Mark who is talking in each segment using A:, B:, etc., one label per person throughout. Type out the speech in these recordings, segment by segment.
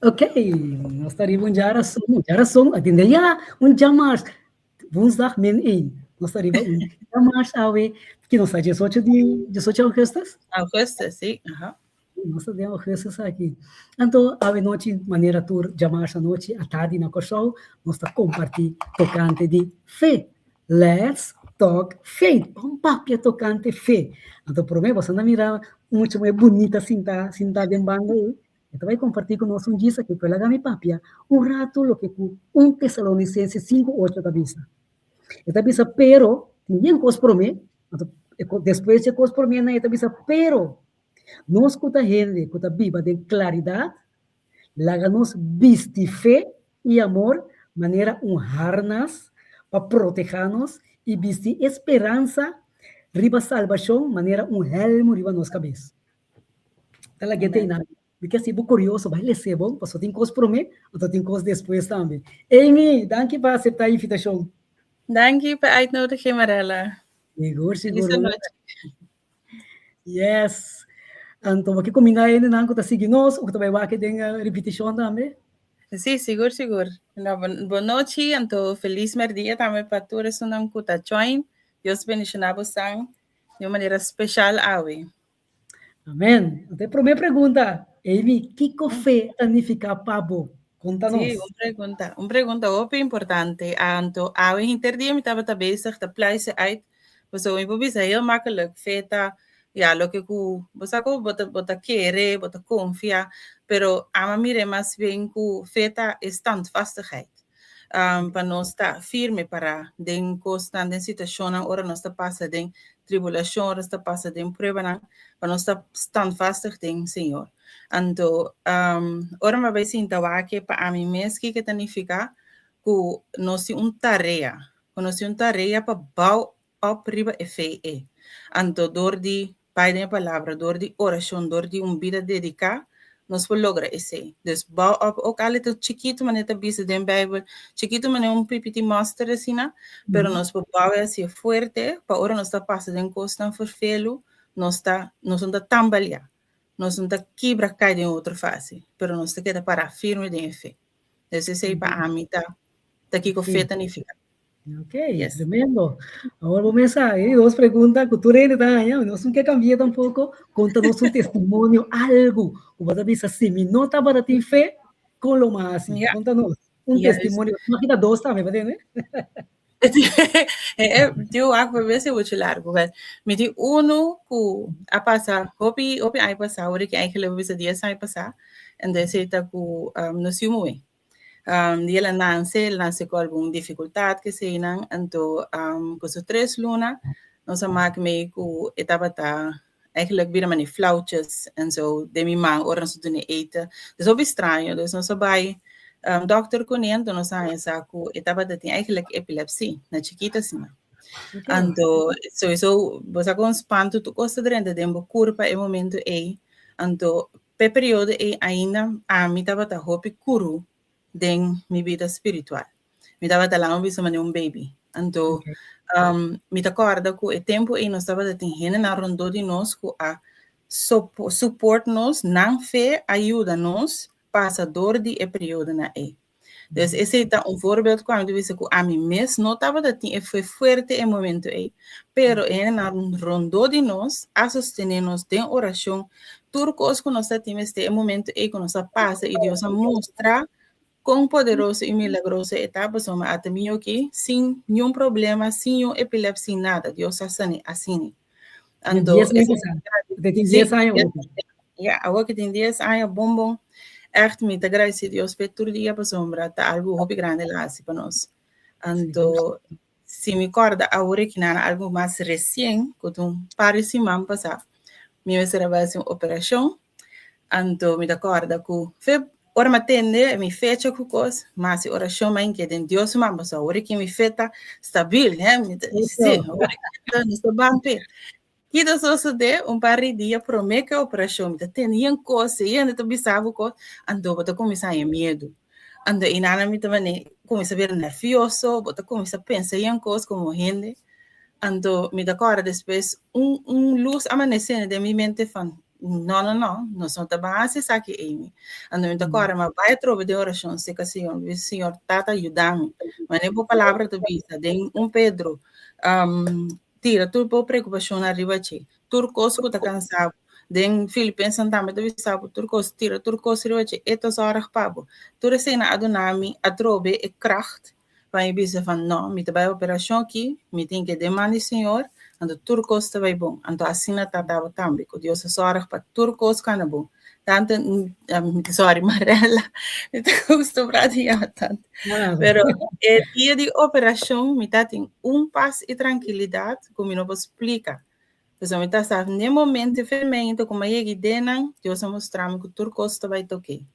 A: Oké, nós estaremos jarason, atende ja, jamás, woensdag -1. Nós estaremos jamás awe, que nós está 18 augustus?
B: Augustus, sim. Aham.
A: Nós temos augustus aqui. Então, a noite, maneira tour, jamás a noite, a tarde na show, nós está compartilhando tocante de fé. Let's talk faith. Um papo tocante fé. Então, por mim, você não mira muito mais bonita sentada em banda. Então, vai compartilhar conosco um dia que foi lá mi papia, rato lo que Tesalonicenses 5:8 da bisa. Esta bisa, pero, tinha coisa por mim, depois de coisa por mim, esta bisa, pero, nós que gente, que viva de claridade, láganos viste fé e amor, maneira honrar-nos, para proteger-nos, e viste esperança, riba salvação, maneira helmo riba nossa cabeça. Então, lá que tem nada. Porque assim, vou curioso, vai ler ser bom, só tem coisa por mim, ou tem coisa depois também. Amy, danke para aceitar a invitação.
B: Danke para uitnodiging, Marella.
A: Seguro. Yes. Então, aqui combinar ainda não que tá seguindo nós, ou que vai aqui tem repetição também.
B: Sim, seguro. Boa noite, então feliz dia também para todos que não está join. Deus bendiga você de uma maneira especial hoje.
A: Amém. Então, a primeira pergunta, Amy, que café significa pabo? Conta-nos.
B: Sim, uma pergunta muito importante. Então, hoje interdia me estava bezig te pleisen uit. Você is heel makkelijk. Feta, ja, lo que você bota querer, bota confia, pero ama mire más bien que feta es standvastigheid. Para nós estar firme para den constante situação, ora nós está passa den tribulação, ora está passa den prueba, para nós estar standvastig den Senhor. Então, ora me vai sinta que para mim mesmo que significa que nós temos tarefa para bau op riba e fé. Então, door die bij de palavra, door die oração, door die vida dedicar, nós vamos lograr esse. Dus bouw op, ook al het chiquito, maar net een beetje de Bijbel, chiquito, maar een pipiti master assim, pero nós vamos bouwen assim forte, para ora nós está passando em costa vervelo, nós não tambalha, nós não quebra cai de outra fase, pero nós queda para firme de fé. Dus esse aí para a mim tá aqui com fé tanifica.
A: Ok, yes. Tremendo. Ahora vamos a empezar. Dos preguntas que tú eres, no sé qué cambiar tampoco. Contanos un testimonio, algo. O vas a decir, si mi nota para ti fe, con lo más. Yeah. Contanos un testimonio. Imagina dos también, ¿verdad?
B: Eu acho que vai ser muito largo, mas me diz que a passar, hopi ai passar, hora que eigenlijk we dia sai passar, en de seta que no se muito. Die ela nasce com alguma dificuldade que se não, então com os 3 lunas nós maak mee que etapa tá eigenlijk weer maar flauwtjes en zo de minha mãe ora nós doen eten, dus op estranho, dus nós vai dokter konien, nós sabemos que etapa tem eigenlijk epilepsie, na chiquita assim. Então sowieso você com espanto tu costa dentro de uma curva em momento aí, então pe período aí ainda a mim tava tá hopi curu den mi vida espiritual. Mi estava falando isso mas baby. Então, me acorda que o tempo aí nós estava tendo na ronda de nós que a support nos, não fé ajuda nos passa dor de período na aí. Então, esse é voorbeeld quando eu disse que a mim mesmo não estava foi forte em momento aí, pero na ronda de nós a sostener nos de oração, tudo que nós temos em momento aí que nós passa e Deus mostra quão poderoso e milagroso etapa soma até mim aqui, sem nenhum problema, sem nenhum epilepsia, nada. Deus assim.
A: Então, tem 10 anos.
B: Agora que tem 10 anos, bom. Echt, muita graça a Deus, por todo dia para sombra, tá algo muito grande lá, para nós. Então, se me acorda, agora que não algo mais recente, que um par de semanas passar, me será uma operação, então me acorda que ora me atende, me fecha com coisa, mas ora chama em que tem Deus mamba só, ora que me feta stabil, né? Sim, ora que não está bem. Que das coisas de par de dias promete que a operação me tem em coisa, e ainda também sabe coisa, andou bota começar a medo, andou e nada me também começa a ver nervioso, bota começa a pensar em coisa como gente, andou me acorda depois luz amanecendo de minha mente fan não, nós não estamos a aqui, Amy. Ando então agora, mas vai trocar de oração, se que o Senhor está ajudando. Mas nem por palavra de vista, tem Pedro, tira tudo por preocupação na riba, turcos que está cansado. Den Filipenses também deve saber turcos tira turcos riba, etos horas pabo. Tudo assim na adunami a trobe e kracht. Vai bisa van não, me trabalha operação aqui, me tem que demandar Senhor. Ando turcos também bom, ando assim na tava também, que Deus sorra para turcos cana bom. Tanto, sorry, Marela, estou acostumbrada a tanto. Pero el dia de operação, me tem paz e tranquilidade, como não posso explicar. Então, me tá sabe, no momento de fermento, como é que denan, Deus mostrar que turcos também toquei.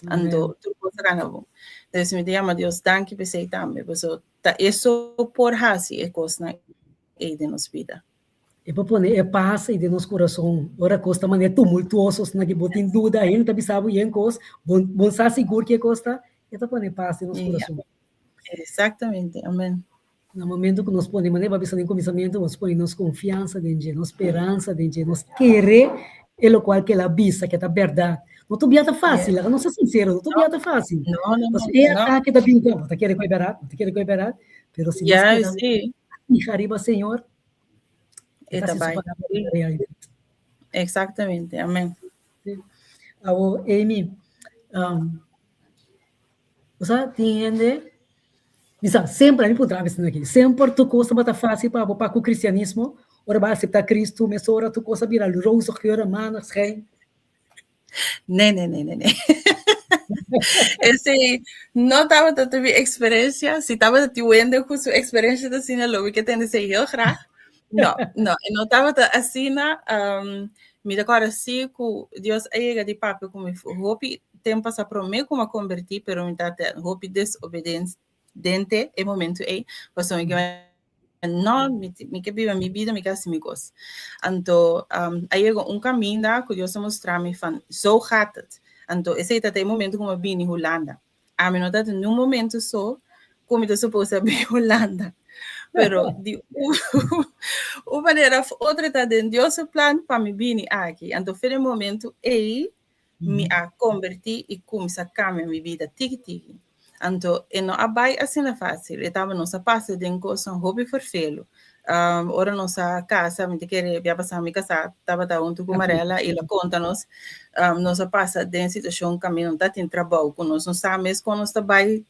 B: Ando turcos cana bom. Então, me chama Deus, danke por você também. Isso por hasi é coisa de nos vida.
A: E para poner é paz e de nosso coração. Ora costa maneira tumultuosos na que botem dúvida ainda sabe em coisa, bom sa seguro que costa, é para poner paz em nosso coração.
B: Exatamente, amém.
A: No momento que nós ponemos maneira para em começamento, nós ponemos confiança dentro, nos esperança dentro, nos querer é o qual que ela visa, que é a verdade. Não tô biata fácil, não sou sincero, não tô biata fácil.
B: Não.
A: É a que tá bem, não te quer cooperar, não te quer cooperar, pero se nós queremos e arriba, Senhor,
B: exatamente, amém.
A: Agora, Amy, você entende? Sempre a gente pode trabalhar aqui. Sempre tu coisa bata fácil para o cristianismo. Ora vai aceitar Cristo, mas ora tu coisa virar rosa que ora manas rei.
B: Não. Esse não estava tendo experiência, se estava tendo com sua experiência da cena logo que tem esse heel graag. Não estava assim me agora sim que Deus é de papo como hope tempo passa para mim como convertir, pero me tá hope desobediente dente é momento aí, você me não me que vive minha vida me que assim me gosta. Então aí caminho que Deus mostrar me fan so gaat het. Então esse é o momento como bem em Holanda. A mim não tá no momento só como eu suposto bem Holanda. Pero de uma maneira outra tá dentro de seu plano para me vir aqui. Então foi o momento aí me a convertir e começar a cambiar minha vida tiki. Então, não abai assim é fácil. Estava nossa passa de coisa um hobby forfelo. Ora nossa casa, me querer via passar me casar, estava junto com Marela e ela conta-nos nossa passa de situação caminho tá tem trabalho com nós, não sabe mesmo quando nós trabalho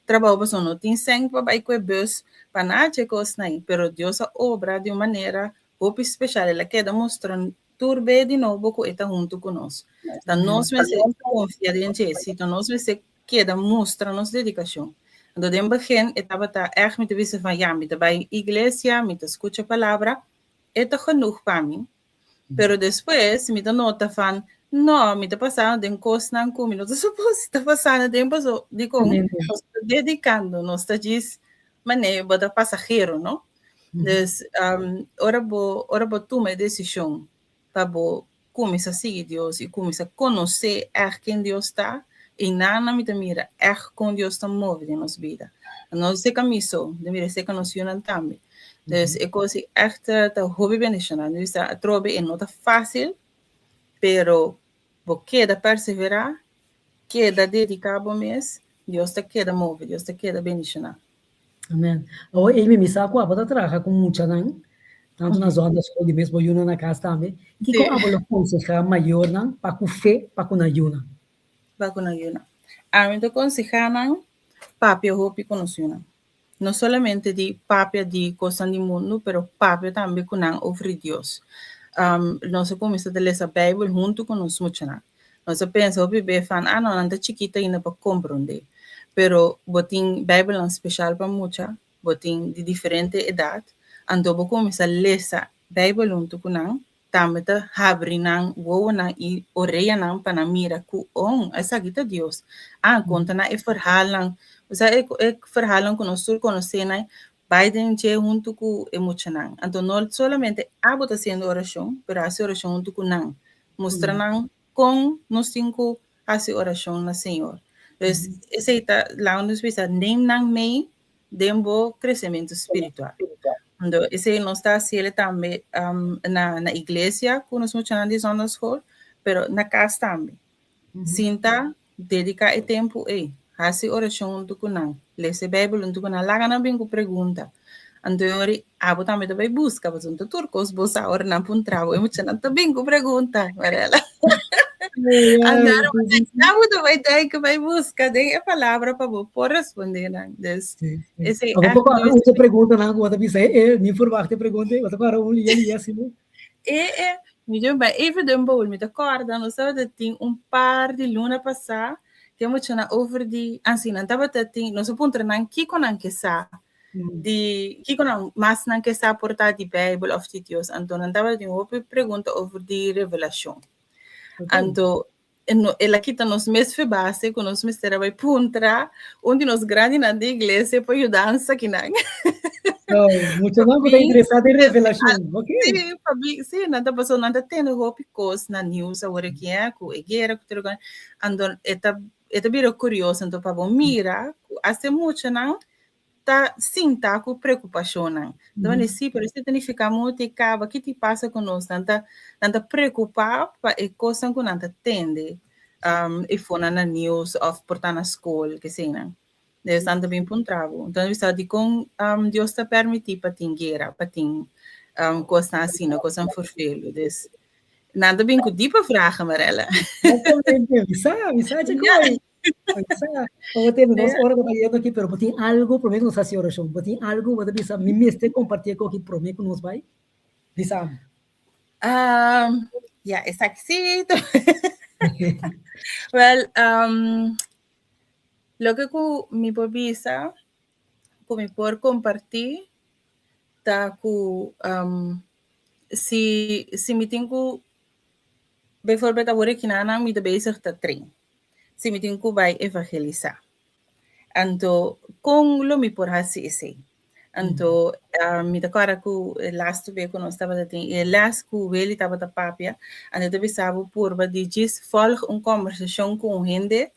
B: trabalho para não tem sangue para vai com bus para nada coisa aí, pero Deus obra de uma maneira hobby especial, ela quer mostrar turbe de novo que está junto com nós. Então nós me confia em Jesus, então nós me queda mostra nossa dedicação. Então, de begin, estava echt met de wissel van, ja, met de iglesia, met de escucha palavra, é genoeg para mim. Pero depois, me dá nota van, não, me dá passando de coisa não comigo, não suposto, está passando de tempo, de como, nós está dedicando, nós está diz, mané, bota passageiro, não? Então, ora bo toma decisão, para bo começar a seguir Deus e começar a conhecer quem Deus está. E nada me mira, com Deus está movendo em nossa vida. Nós se camiso, de mira se conhecem também. Então, é coisa echt hobby benedição. Não está trobe é não tá fácil, pero porque da perseverar, que da dedicar bom mês, Deus está queda move, Deus está queda benedição.
A: Amém. O ele me saco a botar trabalha com muita não, tanto nas ondas como mesmo eu na casa também. Que com a bola conseja maior não, para com fé, para com ajuda.
B: A mí te aconsejan papi hopi conocido. No solamente de papi de cosas del mundo, pero papi también con ofre Dios. Nós começamos a ler a Bíblia junto com nós mucho. Nós pensa o bebê fan, não, anda chiquita ainda para compreender. Pero botin Bíblia é especial para muita, botin de diferente idade. Então vou começar a ler a Bíblia junto com nós. Também abrir nang woa nang i oreia nang panamira ku essa gita Deus conta na verhaal nang verhaal nang conosur conhecer nang Biden je junto com emocional então não solamente abo tá sendo oração pero essa oração junto com nang mostra nang com nos cinco essa oração na Senhor esse tá lá onde se pensa nem nang mei dembo crescimento espiritual Ando, ese no está haciendo también na iglesia, que nos mucho en la school, pero na casa también. Sinta, dedica e tempo hace oração do kunang, lese Bible do kunang, laga na bingo pergunta. Andori, abo também vai busca, mas um turcos, bosa ora na puntravo, e muito na bingo pergunta, Marela. Andaram, abo também daí que vai busca, daí a palavra para por responder, né? Esse
A: é pouco outra pergunta, não, outra bisa, nem formato de pergunta, outra para um dia assim.
B: Even de boel met de corda, nós zouden het par de luna passar, que é muito over de, assim, não estava tem, nós apontar não que com não que sa, de que com não, mas não que sa portar de Bible of de Deus, então não estava tem uma pergunta over de revelação, então ela quita nos meses foi base, com nos meses vai puntra, onde nos grandes na igreja para ajudar aqui não.
A: Muito não está interessado em revelação, ok?
B: Sim, nada passou, nada tendo roupa coisa na news agora que é, com guerra, com tudo, então é bem curioso, então para bom mira, assim muito não, tá sim tá com preocupação não, então é sim, por isso tem que ficar muito e cava, que te passa conosco, nada preocupar para a coisa que nada tende, e for na news of portar na escola, que sei não. Deus anda bem para um travo. Então, está de com Deus está permitir para tingueira, para ting coisa assim, coisa for filho. Nada bem com dipa vragen, Marella.
A: Misa de coi. Como temos hora trabalhando aqui, pero tem algo, prometo nos fazer oração. Tem algo, você bisa, me mestre compartilhar com aqui, prometo nos vai. Bisa.
B: Yeah, exacto. Well, lo que mi pobisa, con mi por compartir, ta ku si me tengo bijvoorbeeld ahora que nana me bezig te train. Si me tengo vai evangelizar. Anto con lo mi por hasi ese. Anto mi te cara ku last week quando stava da tin last ku veli tava da papia, ando te bisavo purba di gis volg un conversação com gente,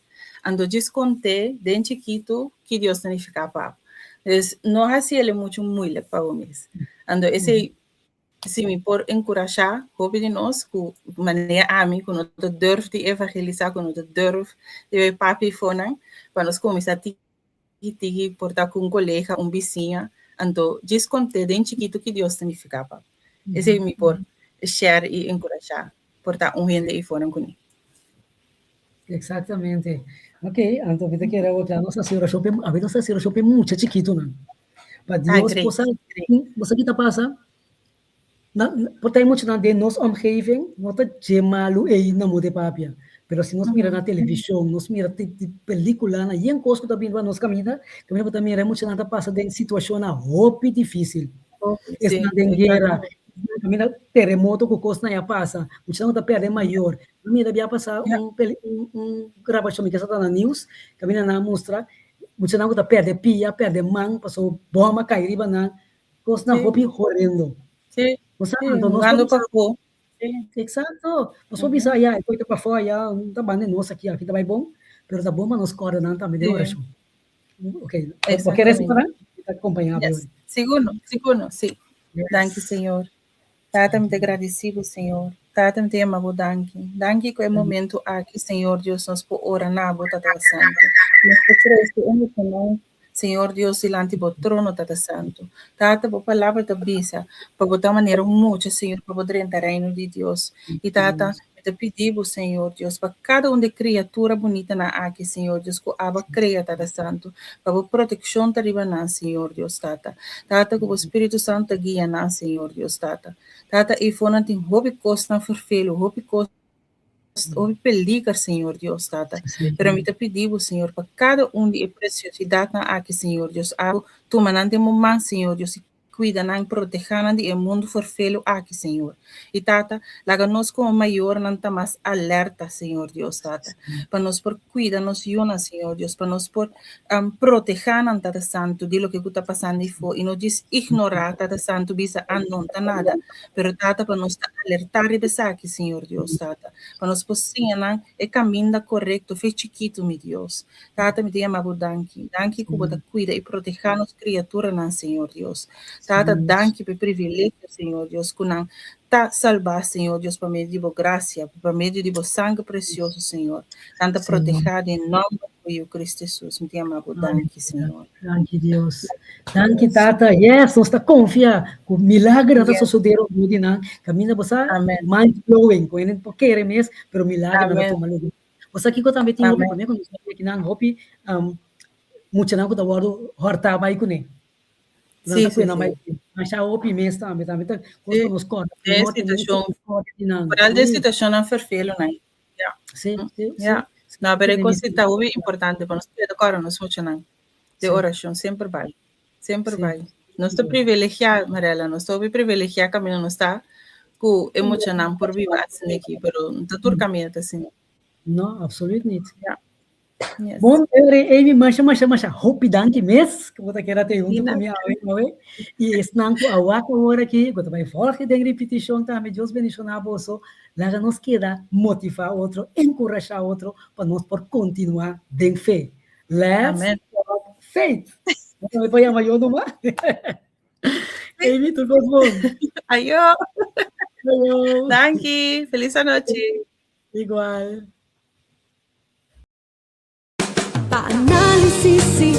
B: ando gis conte den chiquito que Deus significa pap. Então, não hasi ele muito moeilijk para o mês. Ando esse se me por encorajar, hoop de nós, que maneira a mim, que não durf de evangelizar, que não durf de papi fonan, para nós começar a portar com um colega, um vizinho, então, desconte de chiquito que Deus significava. Esse me por share e encorajar, portar gente e fonan com ele.
A: Exatamente. Ok, então vida que era outra nossa senhora shopping, a vida nossa senhora shopping muito chiquito, não? Para Deus, você que tá passa Porque muito na de nossa omgeving, não está gemalu na mude papia. Pero se nós mira na televisão, nós mira de película, na yen coisa que tá vindo nós caminha para mira muito nada passa de situação na roupa difícil. Es na guerra, caminha terremoto que coisa na passa, muito não tá perde maior. Mira via passar gravação que está na news, caminha na mostra, muito não tá perde pia, perde man, passou bomba cair na coisa na roupa horrendo.
B: Sim.
A: Usando para fora. Exato. Nós vamos pensar, já, coisa para fora, já, não tá bom, nossa, aqui tá bem bom, mas tá bom, mas nós corremos, não, também de oração. Ok. Quer responder? Está acompanhando.
B: Yes. Segundo, sim. Yes. Danke, Senhor. Tata, me agradecido, Senhor. Tata, me amado, danke. Danke que é momento aqui, Senhor Deus, nós por orar na bota da Santo. Nós por três, Senhor Deus, delante do trono, Tata Santo. Tata, por palavra da bisa, para botar maneira muito, Senhor, para poder entrar no reino de Deus. E Tata, te pedimos, Senhor Deus, para cada de criatura bonita na aqui, Senhor Deus, que aba cria, Tata Santo, para a proteção da riba na, Senhor Deus, Tata. Tata, que o Espírito Santo guia na, Senhor Deus, Tata. Tata, e fora tem hobby costa na forfelo, hobby costa houve peligro, Senhor Deus, Tata. Pero me te pedimos, Senhor, para cada de preciosidade na aqui, Senhor Deus, algo tu manante momento, Senhor Deus, cuida na proteger de mundo forfelo aqui, Senhor. E Tata, laga nós como maior não tá mais alerta, Senhor Deus, Tata. Para nós por cuida nos yuna, Senhor Deus, para nós por proteger não Tata Santo de lo que está passando e não diz ignorar Tata Santo bisa não tá nada. Pero Tata para nós alertar e bisa aqui, Senhor Deus, Tata. Para nós por não é caminho correto, fez chiquito, meu Deus. Tata me dê amado danke que você cuida e proteger nos criaturas, Senhor Deus. Tata, danke por privilégio, Senhor Deus, kunang ta salvar, Senhor Deus, por meio de boa graça, por meio de boa sangue precioso, Senhor. Tanta proteger em nome de Cristo Jesus. Me amado, danke, Senhor.
A: Danke, Deus. Danke, Tata. Yes, nós está confia que o milagre está sucedendo hoje, não? Caminha você mind blowing, com ele porque querer mesmo, pero milagre não toma lugar. Você aqui que também tem hopi, quando nós aqui não hopi, muito não que da word horta vai com ele.
B: Sim, sim.
A: Mas a hopi mesmo também tá quando nos corta.
B: É situação. Por alta situação não ferfelo, né?
A: Sim.
B: Não, mas é coisa tá muito importante para nós poder agora nos funcionar. De oração sempre vai. Sempre vai. Nós estamos privilegiados, Marela, nós estamos privilegiados caminhando nós está com emocionar por viver assim aqui, pero não está tudo caminhando assim.
A: Não, absolutamente. Yes. Bom, eu mas hope danke mes, que você quer ter junto comigo, e estão com a waka agora aqui, que também volta de repetição também, Deus bendicionar você, lá nos queda motivar outro, encorajar outro, para nós por continuar de fé. Let's talk faith. Você vai chamar eu não mais? Amy, tudo bom?
B: Ayo. Danke, feliz noite.
A: Igual.
C: Paanalisis si